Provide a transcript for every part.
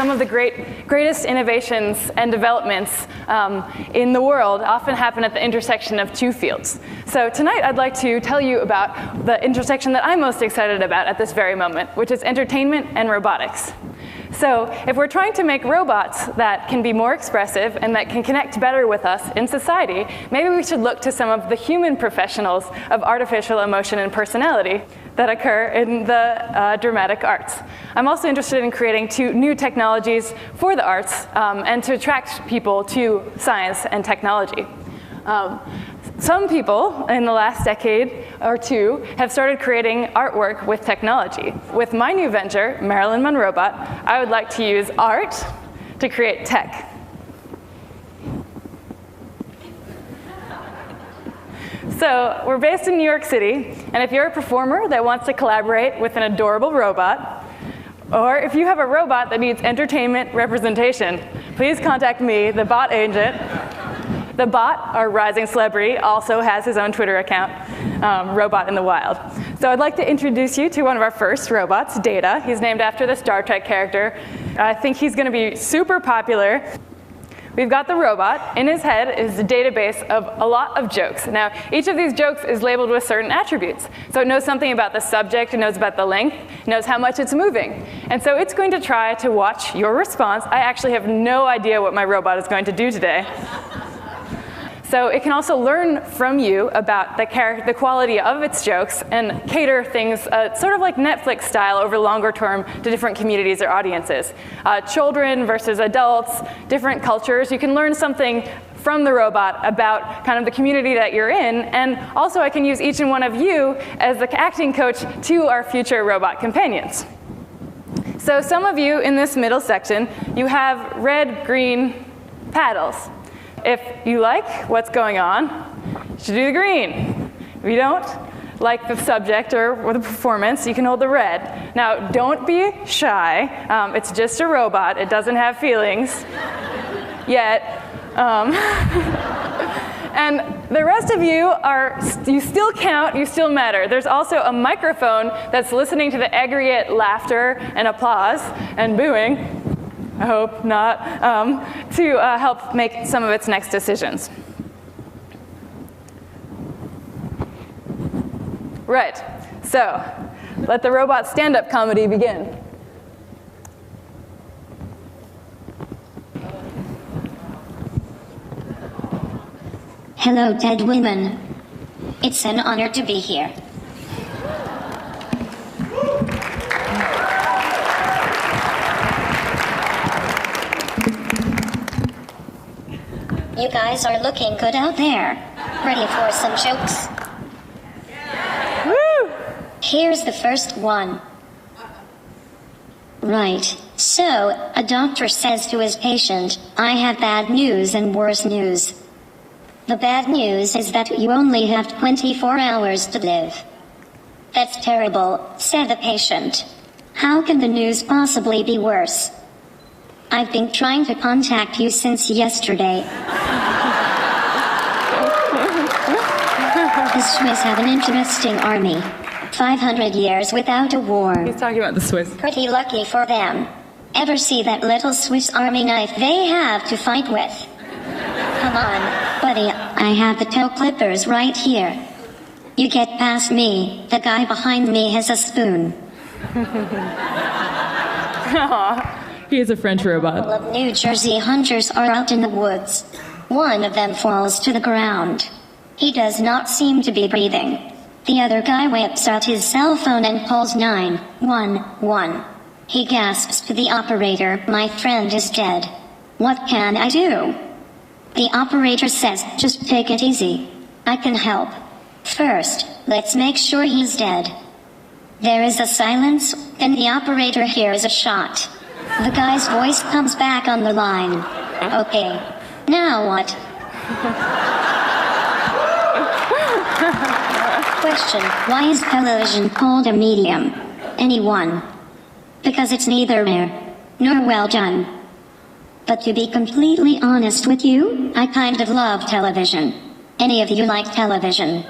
some of the greatest innovations and developments in the world often happen at the intersection of two fields. So tonight I'd like to tell you about the intersection that I'm most excited about at this very moment, which is entertainment and robotics. So if we're trying to make robots that can be more expressive and that can connect better with us in society, maybe we should look to some of the human professionals of artificial emotion and personality that occur in the dramatic arts. I'm also interested in creating two new technologies for the arts and to attract people to science and technology. Some people in the last decade or two have started creating artwork with technology. With my new venture, Marilyn Monrobot, I would like to use art to create tech. So we're based in New York City, and if you're a performer that wants to collaborate with an adorable robot, or if you have a robot that needs entertainment representation, please contact me, the bot agent. The bot, our rising celebrity, also has his own Twitter account, Robot in the Wild. So I'd like to introduce you to one of our first robots, Data. He's named after the Star Trek character. I think he's going to be super popular. We've got the robot. In his head is a database of a lot of jokes. Now, each of these jokes is labeled with certain attributes. So it knows something about the subject, it knows about the length, it knows how much it's moving. And so it's going to try to watch your response. I actually have no idea what my robot is going to do today. So it can also learn from you about the quality of its jokes and cater things sort of like Netflix style over longer term to different communities or audiences. Children versus adults, different cultures. You can learn something from the robot about kind of the community that you're in, and also I can use each and one of you as the acting coach to our future robot companions. So some of you in this middle section, you have red, green paddles. If you like what's going on, you should do the green. If you don't like the subject or the performance, you can hold the red. Now, don't be shy. It's just a robot. It doesn't have feelings yet. And the rest of you you still count, you still matter. There's also a microphone that's listening to the aggregate laughter and applause and booing. I hope not, to help make some of its next decisions. Right, so let the robot stand-up comedy begin. Hello, dead women. It's an honor to be here. You guys are looking good out there. Ready for some jokes? Woo! Here's the first one. Right, so a doctor says to his patient, I have bad news and worse news. The bad news is that you only have 24 hours to live. That's terrible, said the patient. How can the news possibly be worse? I've been trying to contact you since yesterday. The Swiss have an interesting army. 500 years without a war. He's talking about the Swiss. Pretty lucky for them. Ever see that little Swiss army knife they have to fight with? Come on, buddy, I have the toe clippers right here. You get past me, the guy behind me has a spoon. He is a French robot. A couple of New Jersey hunters are out in the woods. One of them falls to the ground. He does not seem to be breathing. The other guy whips out his cell phone and calls 911. He gasps to the operator, my friend is dead. What can I do? The operator says, just take it easy. I can help. First, let's make sure he's dead. There is a silence, then the operator hears a shot. The guy's voice comes back on the line. Okay, now what? Question, why is television called a medium? Anyone? Because it's neither rare nor well done. But to be completely honest with you, I kind of love television. Any of you like television?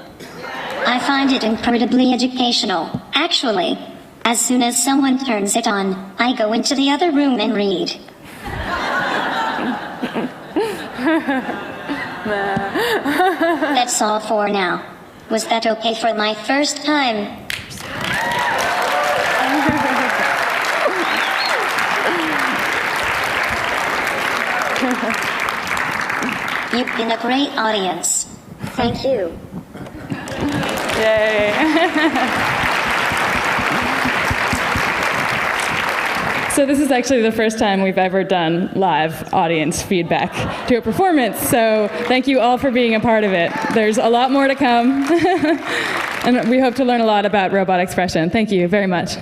I find it incredibly educational. Actually, As soon as someone turns it on, I go into the other room and read. That's all for now. Was that okay for my first time? You've been a great audience. Thank you. Yay. So this is actually the first time we've ever done live audience feedback to a performance, so thank you all for being a part of it. There's a lot more to come, and we hope to learn a lot about robot expression. Thank you very much.